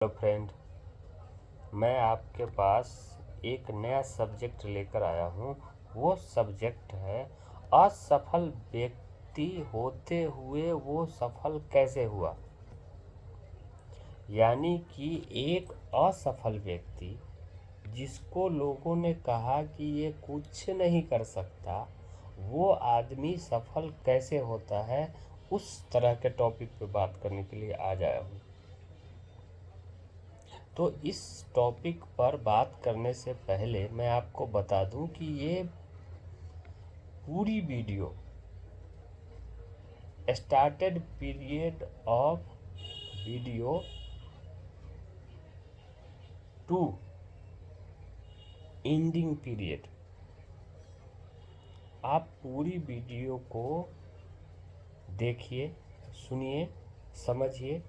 Hello friend, मैं आपके पास एक नया सब्जेक्ट लेकर आया हूँ। वो सब्जेक्ट है असफल व्यक्ति होते हुए वो सफल कैसे हुआ। यानी कि एक असफल व्यक्ति जिसको लोगों ने कहा कि ये कुछ नहीं कर सकता, वो आदमी सफल कैसे होता है, उस तरह के टॉपिक पे बात करने के लिए आज आया हूँ। तो इस टॉपिक पर बात करने से पहले मैं आपको बता दूं कि ये पूरी video started period of video to ending period, आप पूरी वीडियो को देखिए, सुनिए, समझिए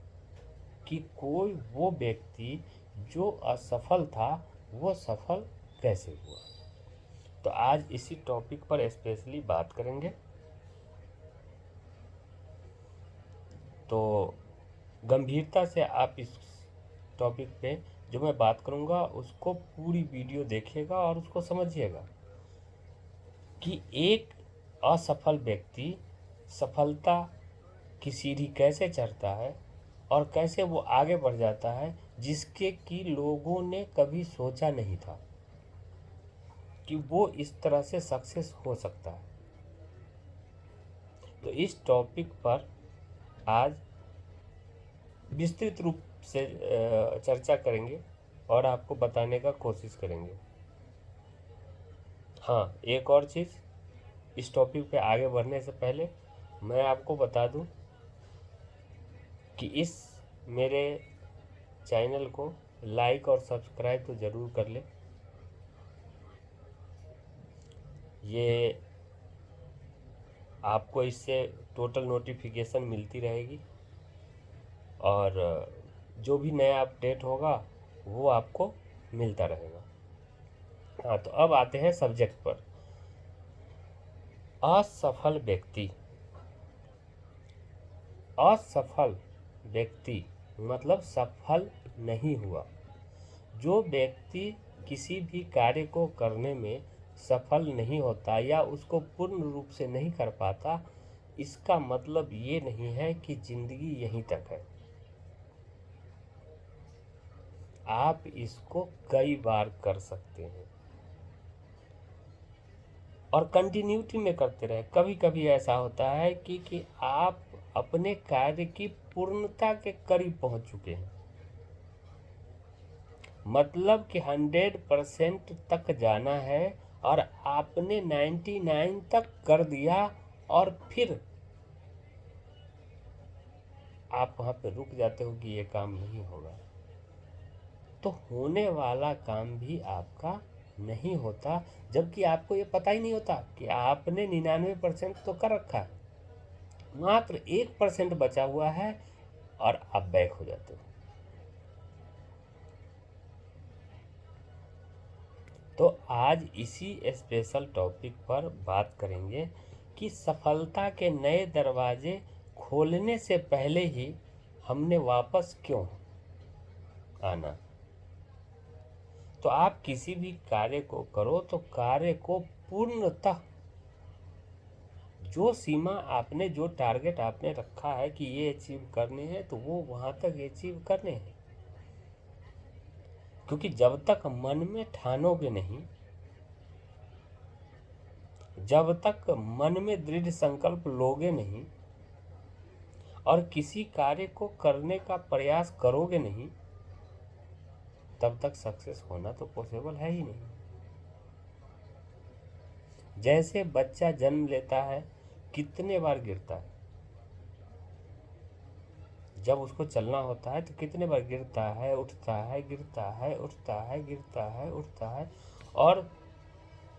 कि कोई वो व्यक्ति जो असफल था वो सफल कैसे हुआ। तो आज इसी टॉपिक पर स्पेशली बात करेंगे। तो गंभीरता से आप इस टॉपिक पे जो मैं बात करूँगा उसको पूरी वीडियो देखिएगा और उसको समझिएगा कि एक असफल व्यक्ति सफलता की सीढ़ी कैसे चढ़ता है और कैसे वो आगे बढ़ जाता है, जिसके कि लोगों ने कभी सोचा नहीं था कि वो इस तरह से सक्सेस हो सकता है। तो इस टॉपिक पर आज विस्तृत रूप से चर्चा करेंगे और आपको बताने का कोशिश करेंगे। हाँ, एक और चीज़, इस टॉपिक पे आगे बढ़ने से पहले मैं आपको बता दूं कि इस मेरे चैनल को लाइक और सब्सक्राइब तो ज़रूर कर ले। ये आपको इससे टोटल नोटिफिकेशन मिलती रहेगी और जो भी नया अपडेट होगा वो आपको मिलता रहेगा। हाँ, तो अब आते हैं सब्जेक्ट पर। असफल व्यक्ति। असफल व्यक्ति मतलब सफल नहीं हुआ। जो व्यक्ति किसी भी कार्य को करने में सफल नहीं होता या उसको पूर्ण रूप से नहीं कर पाता, इसका मतलब ये नहीं है कि जिंदगी यहीं तक है। आप इसको कई बार कर सकते हैं और कंटिन्यूटी में करते रहे। कभी कभी ऐसा होता है कि आप अपने कार्य की पूर्णता के करीब पहुंच चुके हैं, मतलब कि 100% तक जाना है और आपने 99 तक कर दिया और फिर आप वहाँ पे रुक जाते हो कि ये काम नहीं होगा, तो होने वाला काम भी आपका नहीं होता, जबकि आपको ये पता ही नहीं होता कि आपने 99% तो कर रखा है, मात्र 1% बचा हुआ है और आप बैक हो जाते हो। तो आज इसी स्पेशल टॉपिक पर बात करेंगे कि सफलता के नए दरवाजे खोलने से पहले ही हमने वापस क्यों आना। तो आप किसी भी कार्य को करो तो कार्य को पूर्णतः, जो सीमा आपने, जो टारगेट आपने रखा है कि ये अचीव करने हैं, तो वो वहाँ तक अचीव करने हैं। क्योंकि जब तक मन में ठानोगे नहीं, जब तक मन में दृढ़ संकल्प लोगे नहीं और किसी कार्य को करने का प्रयास करोगे नहीं, तब तक सक्सेस होना तो पॉसिबल है ही नहीं। जैसे बच्चा जन्म लेता है, कितने बार गिरता है, जब उसको चलना होता है तो कितने बार गिरता है, उठता है, गिरता है, उठता है, गिरता है, उठता है, और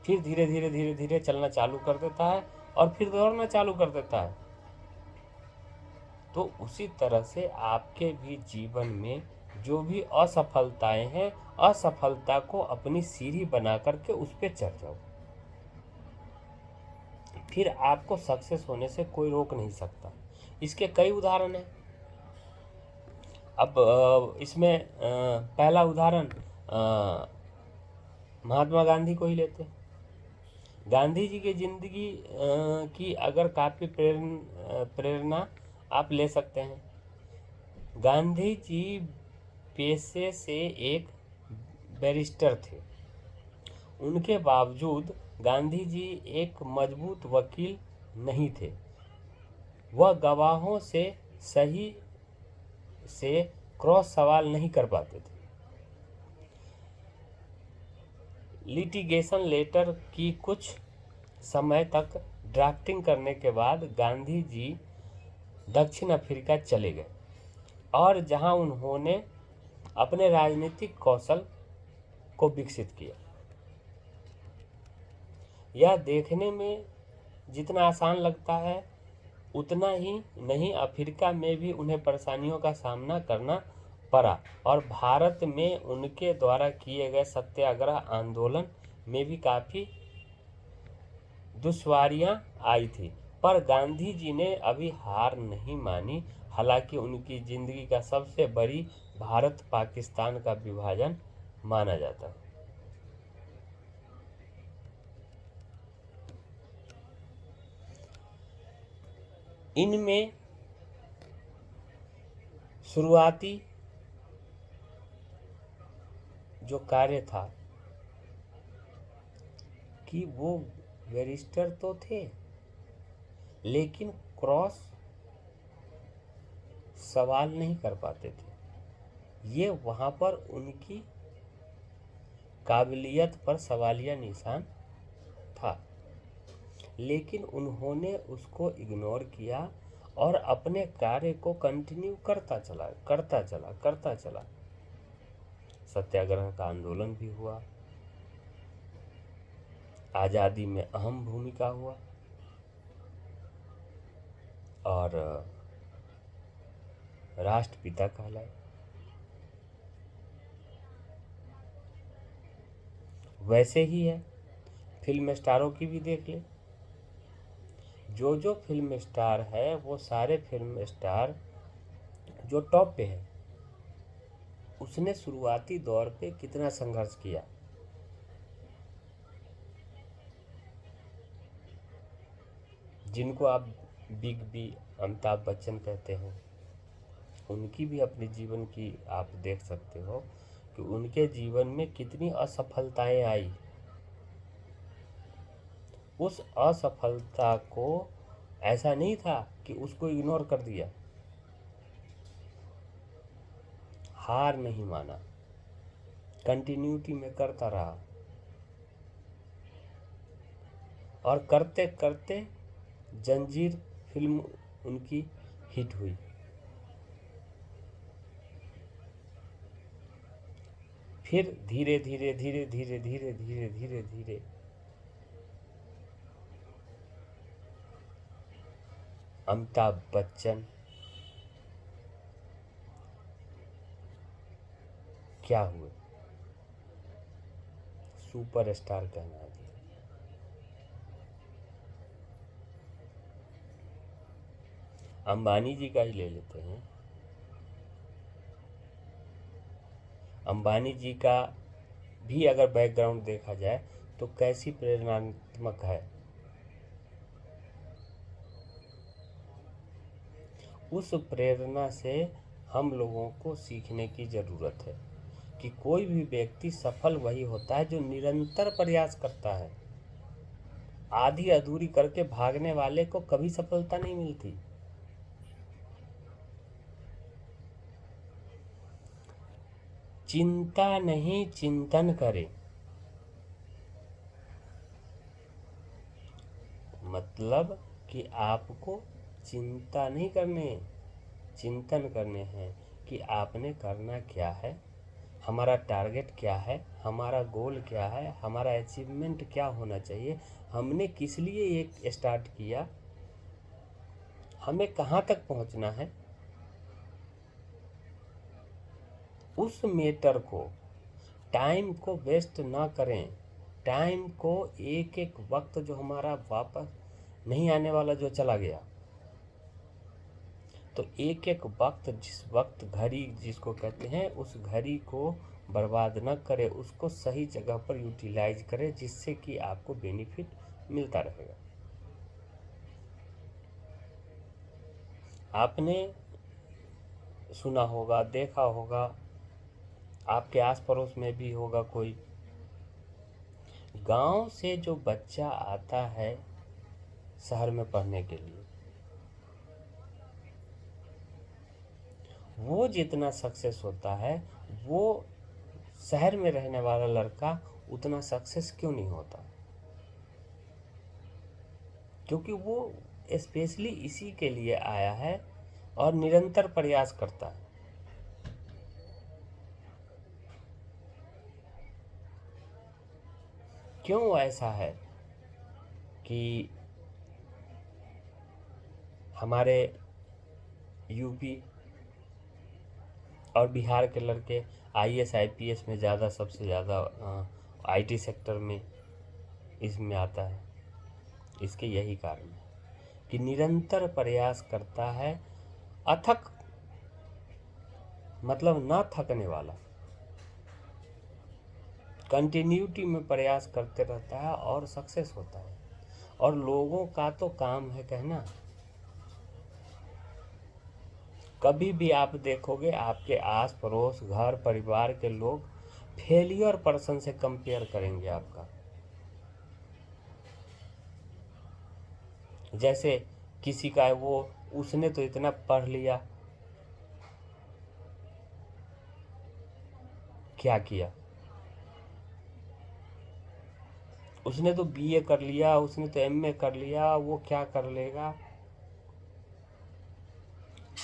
फिर धीरे धीरे धीरे धीरे चलना चालू कर देता है और फिर दौड़ना चालू कर देता है। तो उसी तरह से आपके भी जीवन में जो भी असफलताएं हैं, असफलता को अपनी सीढ़ी बना करके उस पर चढ़ जाओ, फिर आपको सक्सेस होने से कोई रोक नहीं सकता। इसके कई उदाहरण हैं। अब इसमें पहला उदाहरण महात्मा गांधी को ही लेते हैं। गांधी जी की जिंदगी की अगर काफ़ी प्रेरणा आप ले सकते हैं। गांधी जी पेशे से एक बैरिस्टर थे। उनके बावजूद गांधी जी एक मजबूत वकील नहीं थे। वह गवाहों से सही से क्रॉस सवाल नहीं कर पाते थे। लिटिगेशन लेटर की कुछ समय तक ड्राफ्टिंग करने के बाद गांधी जी दक्षिण अफ्रीका चले गए और जहां उन्होंने अपने राजनीतिक कौशल को विकसित किया। यह देखने में जितना आसान लगता है उतना ही नहीं, अफ्रीका में भी उन्हें परेशानियों का सामना करना पड़ा और भारत में उनके द्वारा किए गए सत्याग्रह आंदोलन में भी काफ़ी दुश्वारियां आई थी। पर गांधी जी ने अभी हार नहीं मानी। हालांकि उनकी जिंदगी का सबसे बड़ी भारत पाकिस्तान का विभाजन माना जाता है। इनमें शुरुआती जो कार्य था कि वो बैरिस्टर तो थे लेकिन क्रॉस सवाल नहीं कर पाते थे। ये वहाँ पर उनकी काबिलियत पर सवालिया निशान था, लेकिन उन्होंने उसको इग्नोर किया और अपने कार्य को कंटिन्यू करता चला। सत्याग्रह का आंदोलन भी हुआ, आज़ादी में अहम भूमिका हुआ और राष्ट्रपिता कहलाए। वैसे ही है, फिल्म स्टारों की भी देख ले। जो फिल्म स्टार है वो सारे फिल्म स्टार जो टॉप पे है, उसने शुरुआती दौर पे कितना संघर्ष किया। जिनको आप बिग बी अमिताभ बच्चन कहते हैं, उनकी भी अपने जीवन की आप देख सकते हो कि उनके जीवन में कितनी असफलताएं आई। उस असफलता को ऐसा नहीं था कि उसको इग्नोर कर दिया, हार नहीं माना, कंटिन्यूटी में करता रहा और करते करते जंजीर फिल्म उनकी हिट हुई। फिर धीरे धीरे अमिताभ बच्चन क्या हुए, सुपरस्टार कहना दिया। अंबानी जी का ही ले लेते हैं। अंबानी जी का भी अगर बैकग्राउंड देखा जाए तो कैसी प्रेरणात्मक है। उस प्रेरणा से हम लोगों को सीखने की ज़रूरत है कि कोई भी व्यक्ति सफल वही होता है जो निरंतर प्रयास करता है। आधी अधूरी करके भागने वाले को कभी सफलता नहीं मिलती। चिंता नहीं, चिंतन करें। मतलब कि आपको चिंता नहीं करने, चिंतन करने हैं कि आपने करना क्या है, हमारा टारगेट क्या है, हमारा गोल क्या है, हमारा अचीवमेंट क्या होना चाहिए, हमने किस लिए ये स्टार्ट किया, हमें कहाँ तक पहुँचना है। उस मैटर को, टाइम को वेस्ट ना करें। टाइम को एक एक वक्त जो हमारा वापस नहीं आने वाला, जो चला गया, तो एक एक वक्त, जिस वक्त घड़ी जिसको कहते हैं, उस घड़ी को बर्बाद न करे, उसको सही जगह पर यूटिलाइज करे, जिससे कि आपको बेनिफिट मिलता रहेगा। आपने सुना होगा, देखा होगा, आपके आस पड़ोस में भी होगा कोई, गांव से जो बच्चा आता है शहर में पढ़ने के लिए, वो जितना सक्सेस होता है, वो शहर में रहने वाला लड़का उतना सक्सेस क्यों नहीं होता? क्योंकि वो स्पेशली इसी के लिए आया है और निरंतर प्रयास करता है। क्यों ऐसा है कि हमारे यूपी और बिहार के लड़के आईएएस आईपीएस में ज़्यादा, सबसे ज़्यादा आईटी सेक्टर में इसमें आता है? इसके यही कारण है कि निरंतर प्रयास करता है, अथक, मतलब ना थकने वाला, कंटिन्यूटी में प्रयास करते रहता है और सक्सेस होता है। और लोगों का तो काम है कहना। कभी भी आप देखोगे आपके आस पड़ोस, घर परिवार के लोग फेलियर पर्सन से कंपेयर करेंगे आपका। जैसे किसी का है, वो उसने तो इतना पढ़ लिया, क्या किया? उसने तो बीए कर लिया, उसने तो एमए कर लिया, वो क्या कर लेगा?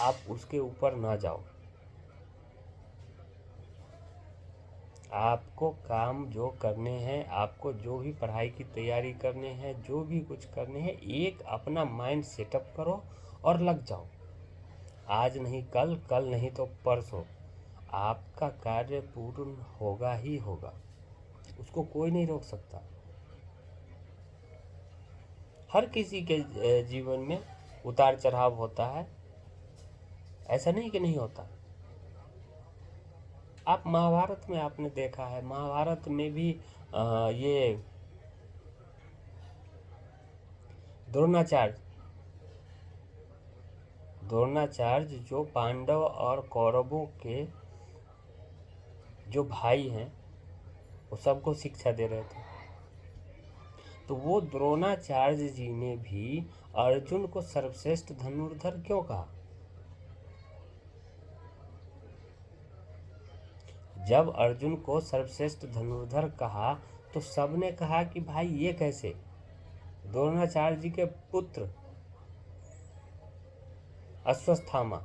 आप उसके ऊपर ना जाओ। आपको काम जो करने हैं, आपको जो भी पढ़ाई की तैयारी करने हैं, जो भी कुछ करने हैं, एक अपना माइंड सेटअप करो और लग जाओ। आज नहीं कल, कल नहीं तो परसों आपका कार्य पूर्ण होगा ही होगा, उसको कोई नहीं रोक सकता। हर किसी के जीवन में उतार चढ़ाव होता है, ऐसा नहीं कि नहीं होता। आप महाभारत में आपने देखा है, महाभारत में भी ये द्रोणाचार्य द्रोणाचार्य जो पांडव और कौरवों के जो भाई हैं, वो सबको शिक्षा दे रहे थे। तो वो द्रोणाचार्य जी ने भी अर्जुन को सर्वश्रेष्ठ धनुर्धर क्यों कहा? जब अर्जुन को सर्वश्रेष्ठ धनुर्धर कहा तो सबने कहा कि भाई ये कैसे? द्रोणाचार्य जी के पुत्र अश्वत्थामा,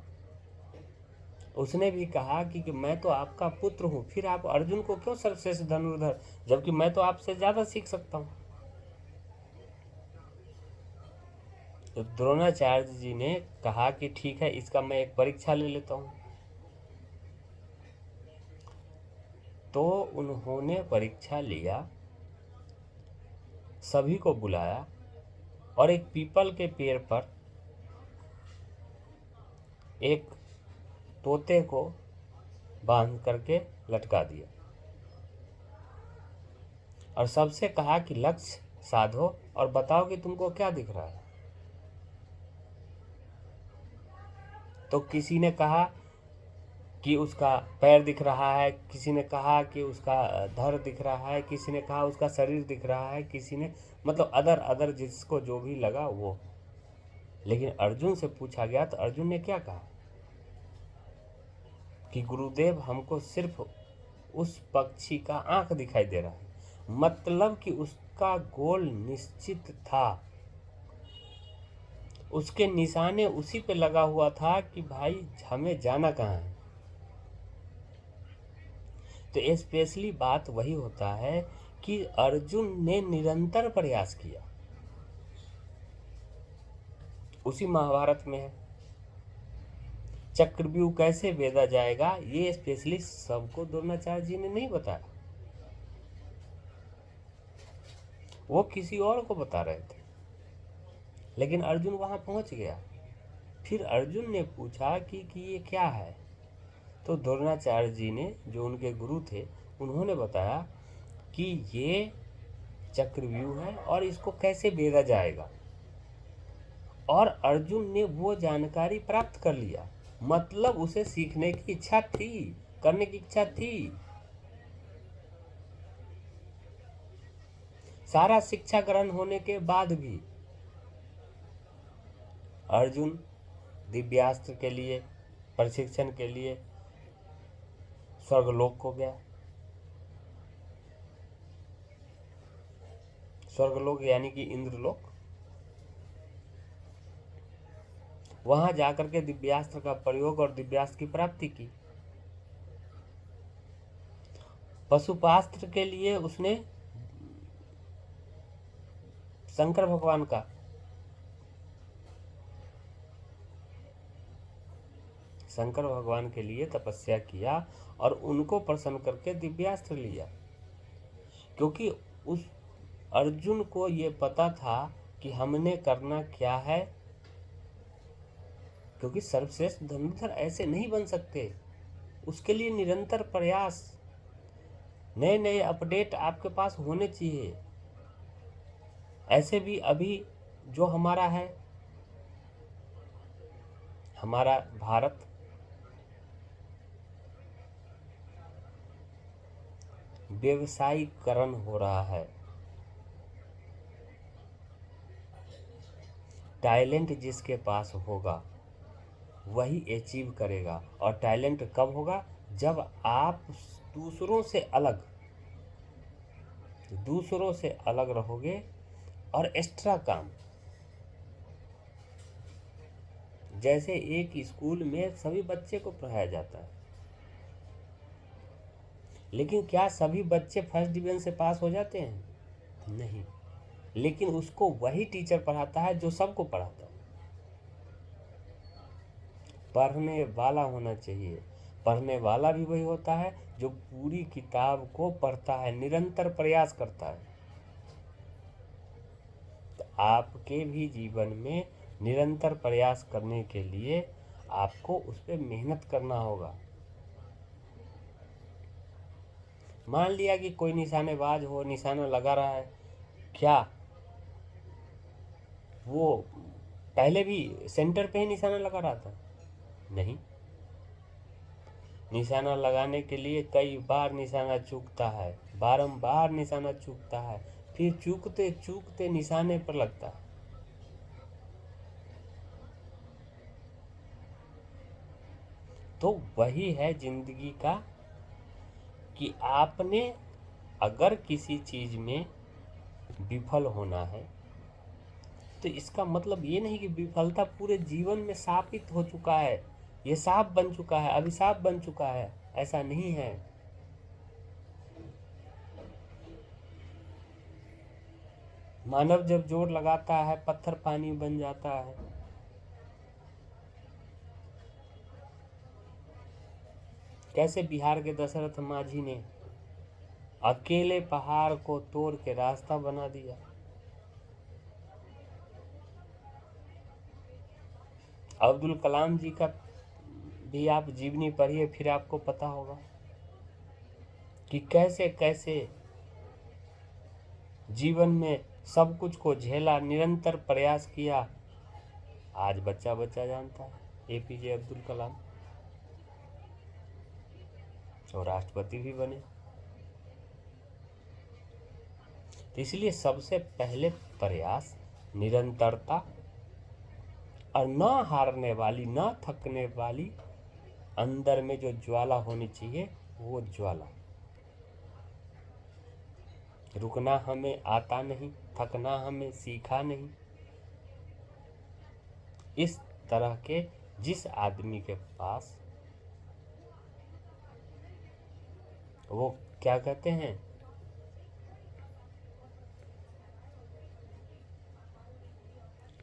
उसने भी कहा कि मैं तो आपका पुत्र हूँ, फिर आप अर्जुन को क्यों सर्वश्रेष्ठ धनुर्धर, जबकि मैं तो आपसे ज़्यादा सीख सकता हूँ। तो द्रोणाचार्य जी ने कहा कि ठीक है, इसका मैं एक परीक्षा ले लेता हूँ। तो उन्होंने परीक्षा लिया, सभी को बुलाया और एक पीपल के पेड़ पर एक तोते को बांध करके लटका दिया और सबसे कहा कि लक्ष्य साधो और बताओ कि तुमको क्या दिख रहा है। तो किसी ने कहा कि उसका पैर दिख रहा है, किसी ने कहा कि उसका धड़ दिख रहा है, किसी ने कहा उसका शरीर दिख रहा है, किसी ने, मतलब अदर अदर जिसको जो भी लगा वो। लेकिन अर्जुन से पूछा गया तो अर्जुन ने क्या कहा कि गुरुदेव हमको सिर्फ उस पक्षी का आंख दिखाई दे रहा है, मतलब कि उसका गोल निश्चित था, उसके निशाने उसी पे लगा हुआ था कि भाई हमें जाना कहाँ है। तो स्पेशली बात वही होता है कि अर्जुन ने निरंतर प्रयास किया, उसी महाभारत में है। चक्रव्यूह कैसे भेदा जाएगा ये स्पेशली सबको द्रोणाचार्य जी ने नहीं बताया, वो किसी और को बता रहे थे, लेकिन अर्जुन वहां पहुंच गया। फिर अर्जुन ने पूछा कि ये क्या है। तो द्रोणाचार्य जी ने, जो उनके गुरु थे, उन्होंने बताया कि ये चक्रव्यूह है और इसको कैसे भेदा जाएगा। और अर्जुन ने वो जानकारी प्राप्त कर लिया, मतलब उसे सीखने की इच्छा थी, करने की इच्छा थी। सारा शिक्षा ग्रहण होने के बाद भी अर्जुन दिव्यास्त्र के लिए प्रशिक्षण के लिए स्वर्गलोक को गया। स्वर्गलोक यानी कि इंद्रलोक। वहां जाकर के दिव्यास्त्र का प्रयोग और दिव्यास्त्र की प्राप्ति की। पशुपास्त्र के लिए उसने शंकर भगवान का, शंकर भगवान के लिए तपस्या किया और उनको प्रसन्न करके दिव्यास्त्र लिया। क्योंकि उस अर्जुन को ये पता था कि हमने करना क्या है, क्योंकि सर्वश्रेष्ठ धनुर्धर ऐसे नहीं बन सकते। उसके लिए निरंतर प्रयास, नए नए अपडेट आपके पास होने चाहिए। ऐसे भी अभी जो हमारा है, हमारा भारत व्यवसायीकरण हो रहा है। टैलेंट जिसके पास होगा वही अचीव करेगा। और टैलेंट कब होगा? जब आप दूसरों से अलग रहोगे और एक्स्ट्रा काम। जैसे एक स्कूल में सभी बच्चे को पढ़ाया जाता है, लेकिन क्या सभी बच्चे फर्स्ट डिवीजन से पास हो जाते हैं? नहीं। लेकिन उसको वही टीचर पढ़ाता है जो सबको पढ़ाता है। पढ़ने वाला होना चाहिए। पढ़ने वाला भी वही होता है जो पूरी किताब को पढ़ता है, निरंतर प्रयास करता है। तो आपके भी जीवन में निरंतर प्रयास करने के लिए आपको उस पर मेहनत करना होगा। मान लिया कि कोई निशानेबाज हो, निशाना लगा रहा है, क्या वो पहले भी सेंटर पे ही निशाना लगा रहा था? नहीं। निशाना लगाने के लिए कई बार निशाना चूकता है, बारंबार निशाना चूकता है, फिर चूकते चूकते निशाने पर लगता है। तो वही है जिंदगी का, कि आपने अगर किसी चीज में विफल होना है तो इसका मतलब ये नहीं कि विफलता पूरे जीवन में साबित हो चुका है, ये साफ बन चुका है, अभिशाप बन चुका है। ऐसा नहीं है। मानव जब जोर लगाता है, पत्थर पानी बन जाता है। कैसे बिहार के दशरथ माझी ने अकेले पहाड़ को तोड़ के रास्ता बना दिया। अब्दुल कलाम जी का भी आप जीवनी पढ़िए, फिर आपको पता होगा कि कैसे कैसे जीवन में सब कुछ को झेला, निरंतर प्रयास किया। आज बच्चा बच्चा जानता है एपीजे अब्दुल कलाम, और राष्ट्रपति भी बने। तो इसलिए सबसे पहले प्रयास, निरंतरता, और न हारने वाली, न थकने वाली अंदर में जो ज्वाला होनी चाहिए, वो ज्वाला। रुकना हमें आता नहीं, थकना हमें सीखा नहीं। इस तरह के जिस आदमी के पास वो क्या कहते हैं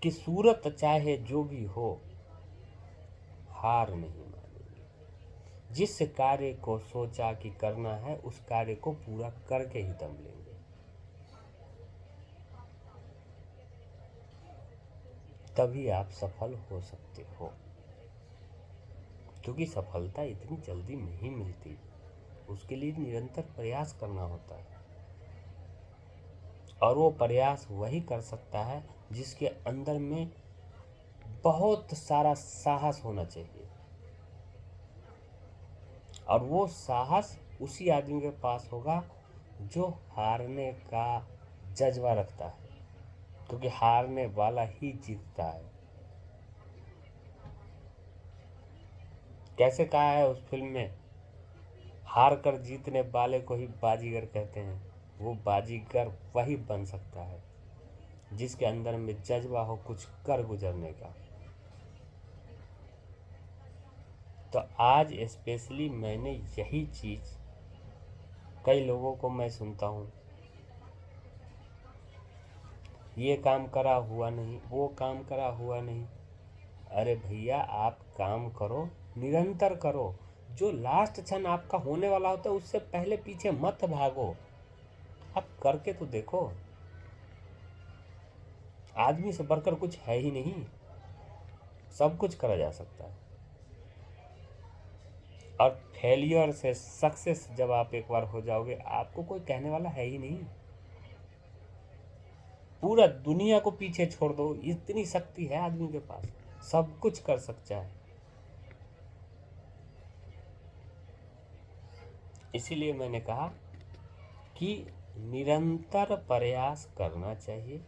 कि सूरत चाहे जो भी हो, हार नहीं मानेंगे। जिस कार्य को सोचा कि करना है, उस कार्य को पूरा करके ही दम लेंगे। तभी आप सफल हो सकते हो, क्योंकि सफलता इतनी जल्दी नहीं मिलती, उसके लिए निरंतर प्रयास करना होता है। और वो प्रयास वही कर सकता है जिसके अंदर में बहुत सारा साहस होना चाहिए, और वो साहस उसी आदमी के पास होगा जो हारने का जज्बा रखता है, क्योंकि हारने वाला ही जीतता है। कैसे कहा है उस फिल्म में, हार कर जीतने वाले को ही बाजीगर कहते हैं। वो बाजीगर वही बन सकता है जिसके अंदर में जज्बा हो कुछ कर गुजरने का। तो आज स्पेशली मैंने यही चीज़ कई लोगों को मैं सुनता हूँ, ये काम करा हुआ नहीं, वो काम करा हुआ नहीं। अरे भैया, आप काम करो, निरंतर करो। जो लास्ट क्षण आपका होने वाला होता है उससे पहले पीछे मत भागो, आप करके तो देखो। आदमी से बढ़कर कुछ है ही नहीं, सब कुछ करा जा सकता है। और फेलियर से सक्सेस जब आप एक बार हो जाओगे, आपको कोई कहने वाला है ही नहीं। पूरा दुनिया को पीछे छोड़ दो, इतनी शक्ति है आदमी के पास, सब कुछ कर सकता है। इसीलिए मैंने कहा कि निरंतर प्रयास करना चाहिए,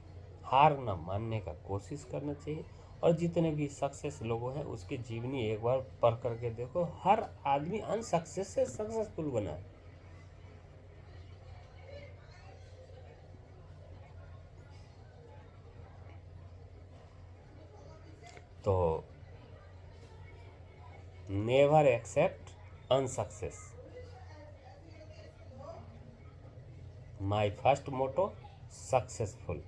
हार न मानने का कोशिश करना चाहिए। और जितने भी सक्सेस लोग हैं उसकी जीवनी एक बार पढ़ करके देखो, हर आदमी अनसक्सेस से सक्सेसफुल बना है। तो never accept unsuccess, my first motto successful,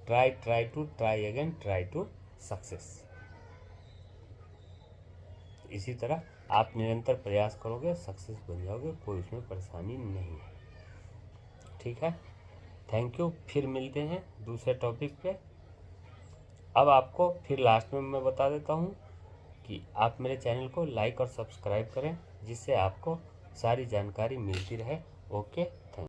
try to try again, try to success. इसी तरह आप निरंतर प्रयास करोगे, सक्सेस बन जाओगे, कोई उसमें परेशानी नहीं है। ठीक है, थैंक यू। फिर मिलते हैं दूसरे टॉपिक पे। अब आपको फिर लास्ट में मैं बता देता हूँ कि आप मेरे चैनल को लाइक और सब्सक्राइब करें, जिससे आपको सारी जानकारी मिलती रहे। Okay, thank you.